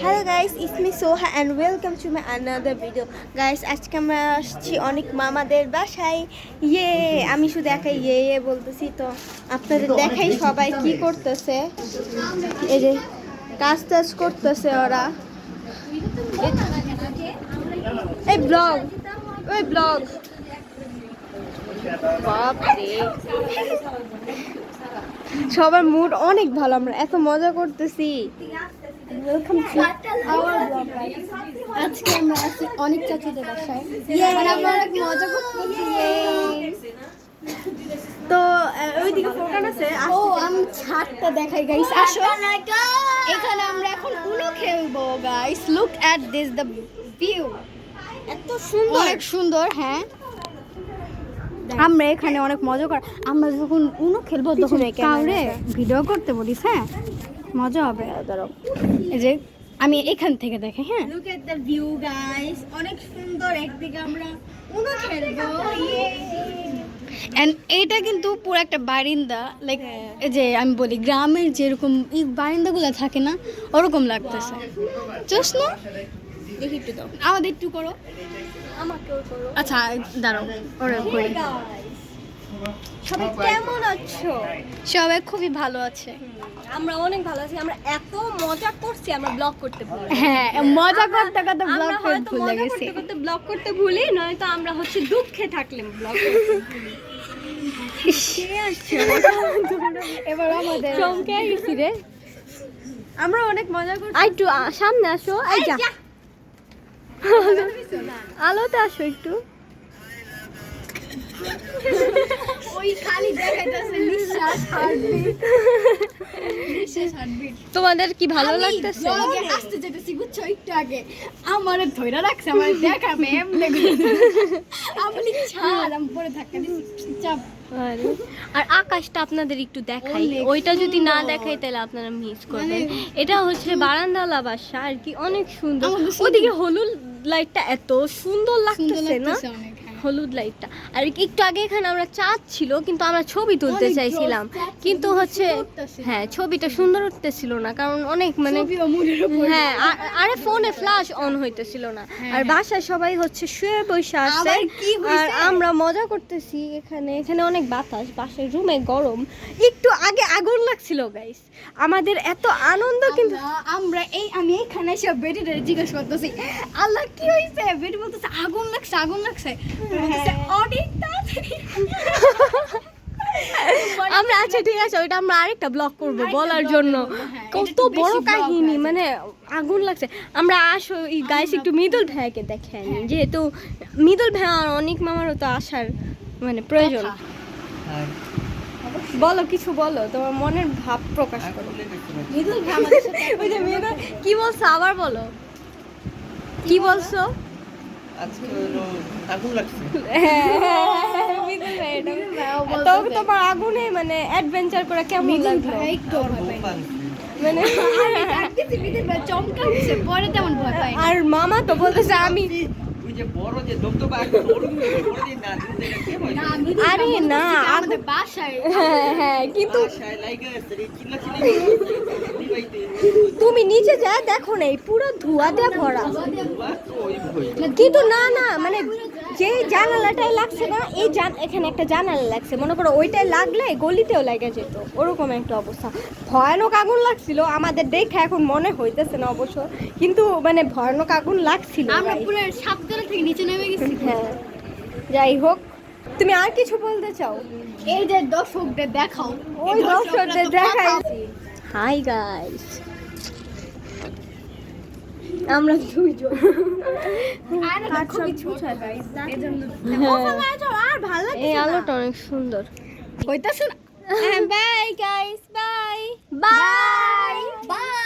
Hello guys, it's me Soha and welcome to my another video. Guys, আজকে আমরা আসছি অনেক মামাদের বাসায়। ইয়ে, আমি শুধু একাই ইয়ে বলতেছি, তো আপনাদের দেখাই সবাই কি করতেছে। এই যে কাজ টাজ করতেছে ওরা। এই ব্লগ, ওই ব্লগ, বাপরে সবার মুড অনেক ভালো, আমরা এত মজা করতেছি। Welcome to our blog. আজকে আমরা আছি অনেক চাচুদের বাসায়, আমরা অনেক মজা করতেছি। তো ওইদিকে ফোকান আছে। ও, আমি ছাদটা দেখাই গাইস, আসো। এখানে আমরা এখন উনো খেলবো guys. Look at this, the view এত সুন্দর, অনেক সুন্দর। হ্যাঁ, আমরা এখানে অনেক মজা কর। আমরা যখন উনো খেলবো তখন কাউরে ভিডিও করতে বলিস। হ্যাঁ, মজা হবে। দাঁড়াও, এই যে আমি এখান থেকে দেখে। হ্যাঁ, look at the view guys, অনেক সুন্দর। একদিকে আমরা উনো খেলবো, এন্ড এইটা কিন্তু পুরো একটা বারিন্দা, লাইক এই যে আমি বলি গ্রামের যেরকম এই বারিন্দাগুলো থাকে না, ওরকম লাগতেছে। চোস না, দেখি একটু দাও, আমাদের একটু করো, আমাকেও করো। আচ্ছা দাঁড়াও, ওরা করি। সবাই কেমন আছো? সবাই খুবই ভালো আছে। আমরা অনেক ভালো আছি। আমরা এত মজা করছি, আমরা ব্লগ করতে ভুলি। হ্যাঁ, মজা করতে করতে ব্লগ আমরা হয়তো ভুলে মজা গেছি। করতে করতে ব্লগ করতে ভুলি, নয়তো আমরা হচ্ছে দুঃখে থাকলে ব্লগ করতে ভুলি। এবার আমাদের চমকে গেছি রে। আমরা অনেক মজা করছি। একটু সামনে আসো, এই যা আলোতে আসো একটু। ওই খালি দেখাইতেছে নিঃশ্বাস, হার্টবিট, নিঃশ্বাস, হার্টবিট। তোমাদের কি ভালো লাগতেছে? ব্লগে আসতে যেতেছি বুঝছো, একটু আগে আমারে ধইরা রাখছে, আমার দেখাবে এমনি আমি ছাড়, আমি পরে ধাক্কা দিছি, চাপ। আর আকাশটা আপনাদের একটু দেখাই, অনেক ওইটা যদি না সুন্দর। দেখাই তাহলে আপনারা মিস করবেন। মানে এটা হচ্ছে বারান্দালা বাসা আর কি, অনেক সুন্দর। আমাদের সুন্দর। ওদিকে হলুদ লাইটটা এত সুন্দর সুন্দর লাগতেছে না, লাগতেছে অনেক। হ্যাঁ, হলুদ লাইটটা। আর একটু আগে এখানে আমরা চাঁদ ছিল, কিন্তু আমরা ছবি তুলতে অনেক চাইছিলাম, জোস, চাঁদ কিন্তু ছবি হচ্ছে সুন্দর উঠতেছিল। হ্যাঁ ছবিটা সুন্দর উঠতেছিল না, কারণ অনেক মানে ছবিও মুডের উপর। হ্যাঁ, আরে ফোনে ফ্ল্যাশ অন হইতেছিল না। আর বাসায় সবাই হচ্ছে শুয়ে বসে আছে, আবার কি আর হইছে? আমরা মজা করতেছি। এখানে এখানে অনেক বাতাস, বাসায় রুমে গরম। একটু আগে আগুন লাগছিল গাইস, আমাদের এত আনন্দ। কিন্তু আমরা আমি এইখানে এসে বেটিটা জিজ্ঞেস করতেছি, আল্লাহ কি হইছে? বেটি বলতেছে আগুন লাগছে, আগুন লাগছে। বলতেছে অনেক তাড়াতাড়ি। আমরা আচ্ছা ঠিক আছে, ওইটা আমরা আরেকটা ব্লগ করব আরেকটা বলার vlog জন্য। করবো, হ্যাঁ, এটা কত একটু বেশি বড় vlog কাহিনী, আছে। মানে আগুন লাগছে। আমরা আসো এই গাইস একটু মৃদুল ভাইয়াকে দেখে আনি, যেহেতু মৃদুল ভাইয়া আর অনেক মামারও তো আসার মানে প্রয়োজন। বলো, কিছু বলো, তোমার মনের ভাব প্রকাশ করো। মৃদুল ভাই আমাদের সাথে ওই যে মৃদুল কি বলছো, আবার বলো কি বলছো। আজকে হলো আগুন লাগছে। মৃদুল ভাই এটা ভাইও তো বলতেছে। তোমার আগুনে মানে অ্যাডভেঞ্চার করে কেমন মৃদুল লাগলো? ভাই একটু ভয় পায় না। মানে আমি ডাকতেছি, মৃদুল ভাই চমকা উঠছে, পরে তেমন ভয় পায় না। আর মামা তো বলতেছে আমি ওই যে বড় যে দমদমা আগুন ওরকম বড় যে না দিন থেকে কে হয় না, মৃদুল ভাই আরে বলতেছে না, যে আমাদের বাসায় হ্যাঁ হ্যাঁ, কিন্তু আশায় লাইগা আছে রে চিল্লা চিল্লি দিবাইতে তুমি নিচে যা দেখো না, এই পুরো ধোঁয়া দিয়ে ভরা। ওই ভই কিন্তু না না, মানে যে জানালাটাই লাগছে না, এই এখানে একটা জানালা লাগছে, মনে করো ওইটাই লাগলে গলিতেও লেগে যেত, ওরকম একটা অবস্থা। ভয়ানক আগুন লাগছিল, আমাদের দেখে এখন মনে হইতেছে না অবশ্য, কিন্তু মানে ভয়ানক আগুন লাগছিল। আমরা guys। পুরো সাততলা থেকে নিচে নেমে গেছি। হ্যাঁ, যাই হোক, তুমি আর কিছু বলতে চাও? এই যে দর্শকদের দেখাও, ওই দর্শকদের দেখাইছি। হাই গাইস, আমরা দুইজন খুবই ছোট গাইস, এজন্য আর ভালো এই আলোটা অনেক সুন্দর। হইতাছে না। Bye guys, bye bye bye.